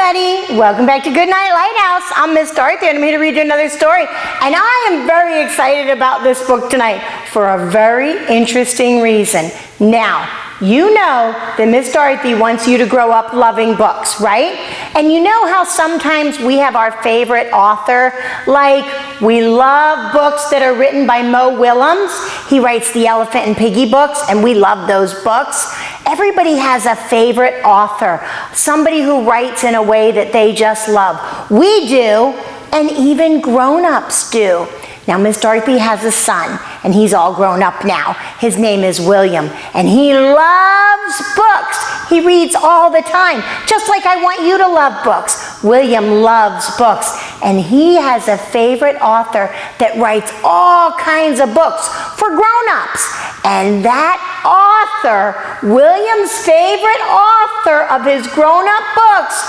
everybody. Welcome back to Goodnight Lighthouse. I'm Miss Dorothy and I'm here to read you another story. And I am very excited about this book tonight for a very interesting reason. Now, you know that Miss Dorothy wants you to grow up loving books, right? And you know how sometimes we have our favorite author? Like, we love books that are written by Mo Willems. He writes the Elephant and Piggie books, and we love those books. Everybody has a favorite author, somebody who writes in a way that they just love. We do, and even grown-ups do. Now, Miss Dorothy has a son, and he's all grown up now. His name is William, and he loves books. He reads all the time, just like I want you to love books. William loves books, and he has a favorite author that writes all kinds of books for grown-ups. And that author, William's favorite author of his grown-up books,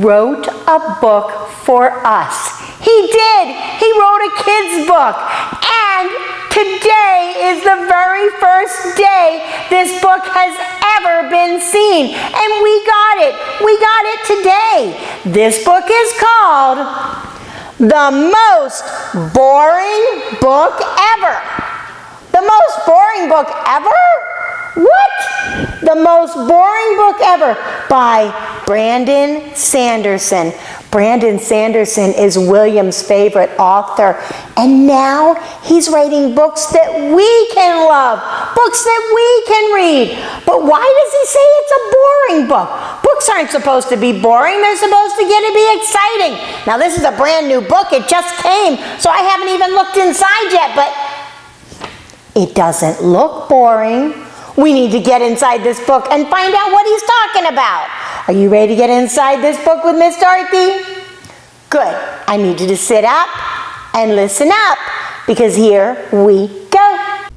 wrote a book for us. He did. He wrote a kid's book. And today is the very first day this book has ever been seen. And we got it. We got it today. This book is called The Most Boring Book Ever. The most boring book ever? What? The Most Boring Book Ever by Brandon Sanderson. Brandon Sanderson is William's favorite author, and now he's writing books that we can love, books that we can read. But why does he say it's a boring book? Books aren't supposed to be boring, they're supposed to get to be exciting. Now this is a brand new book, it just came, so I haven't even looked inside yet, but it doesn't look boring. We need to get inside this book and find out what he's talking about. Are you ready to get inside this book with Miss Dorothy? Good. I need you to sit up and listen up, because here we go.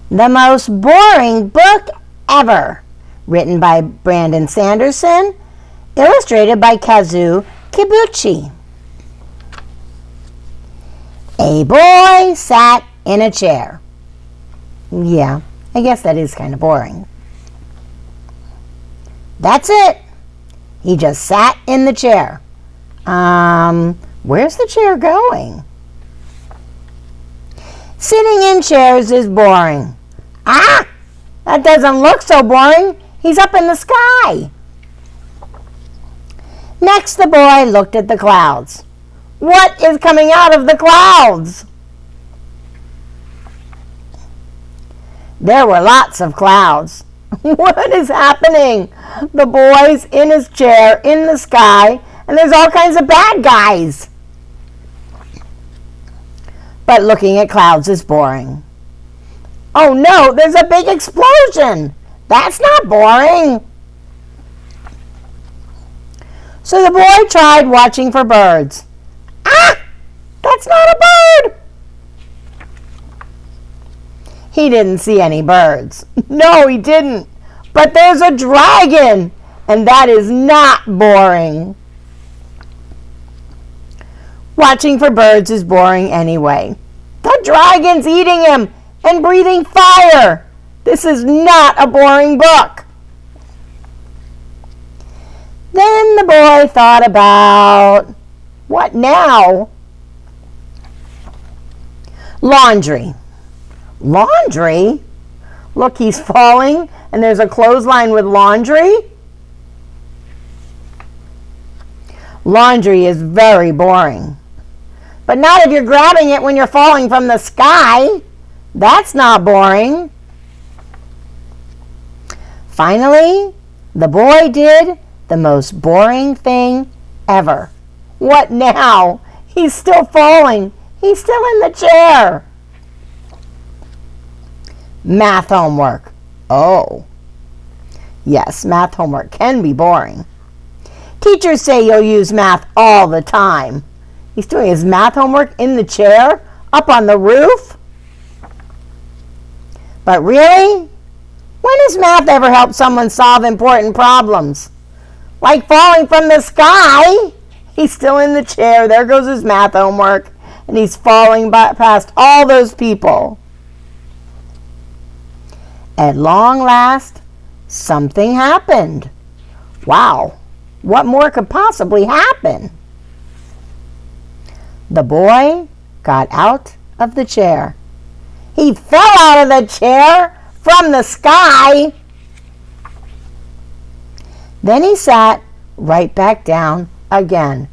The Most Boring Book Ever, written by Brandon Sanderson, illustrated by Kazu Kibuishi. A boy sat in a chair. Yeah, I guess that is kind of boring. That's it. He just sat in the chair. Where's the chair going? Sitting in chairs is boring. Ah, that doesn't look so boring. He's up in the sky. Next, the boy looked at the clouds. What is coming out of the clouds? There were lots of clouds. What is happening? The boy's in his chair in the sky, and there's all kinds of bad guys. But looking at clouds is boring. Oh no, there's a big explosion. That's not boring. So the boy tried watching for birds. Ah! That's not a bird! He didn't see any birds. No, he didn't. But there's a dragon, and that is not boring. Watching for birds is boring anyway. The dragon's eating him and breathing fire. This is not a boring book. Then the boy thought about, what now? Laundry. Laundry? Look, he's falling, and there's a clothesline with laundry. Laundry is very boring. But not if you're grabbing it when you're falling from the sky. That's not boring. Finally, the boy did the most boring thing ever. What now? He's still falling. He's still in the chair. Math homework. Oh. Yes, math homework can be boring. Teachers say you'll use math all the time. He's doing his math homework in the chair, up on the roof. But really? When has math ever helped someone solve important problems? Like falling from the sky? He's still in the chair. There goes his math homework. And he's falling past all those people. At long last, something happened. Wow, What more could possibly happen? The boy got out of the chair. He fell out of the chair from the sky. Then he sat right back down again.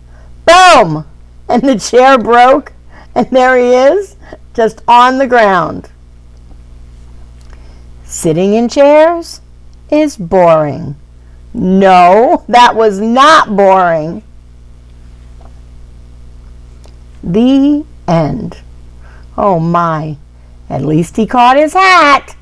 Boom! And the chair broke, and there he is, just on the ground. Sitting in chairs is boring. No, that was not boring. The end. Oh my, at least he caught his hat.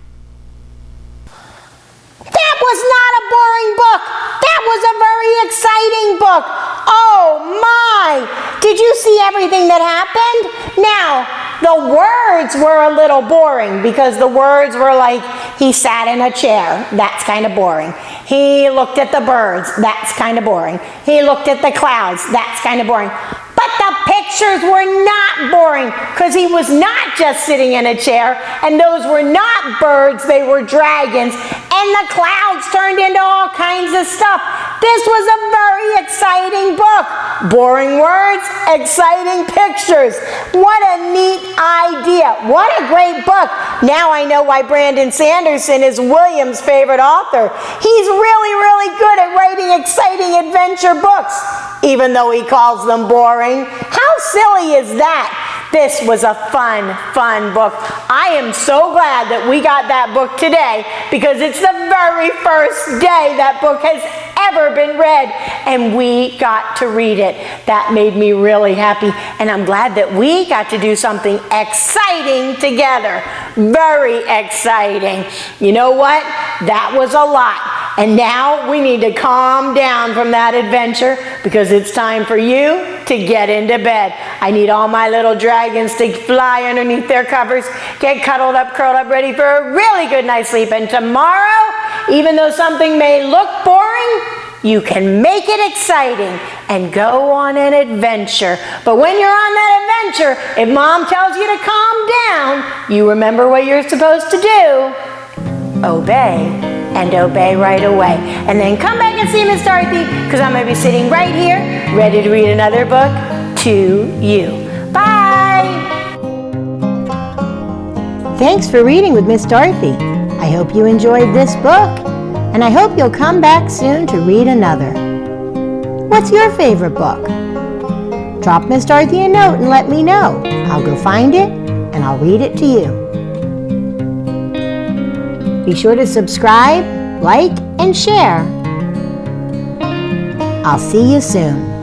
That was not a boring book. That was a very exciting book. Oh my! Did you see everything that happened? Now, the words were a little boring because the words were like, he sat in a chair. That's kind of boring. He looked at the birds. That's kind of boring. He looked at the clouds. That's kind of boring. But the pictures were not boring because he was not just sitting in a chair, and those were not birds, they were dragons, and the clouds turned into all kinds of stuff. This was a very exciting book. Boring words, exciting pictures. What a neat idea. What a great book. Now I know why Brandon Sanderson is William's favorite author. He's really, really good at writing exciting adventure books, even though he calls them boring. How silly is that? This was a fun book. I am so glad that we got that book today because it's the very first day that book has ever been read, and we got to read it. That made me really happy, and I'm glad that we got to do something exciting together. Very exciting. You know what? That was a lot. And now we need to calm down from that adventure because it's time for you to get into bed. I need all my little dragons to fly underneath their covers, get cuddled up, curled up, ready for a really good night's sleep. And tomorrow, even though something may look boring, you can make it exciting and go on an adventure. But when you're on that adventure, if Mom tells you to calm down, you remember what you're supposed to do. Obey. And obey right away. And then come back and see Miss Dorothy because I'm going to be sitting right here ready to read another book to you. Bye! Thanks for reading with Miss Dorothy. I hope you enjoyed this book, and I hope you'll come back soon to read another. What's your favorite book? Drop Miss Dorothy a note and let me know. I'll go find it and I'll read it to you. Be sure to subscribe, like, and share. I'll see you soon.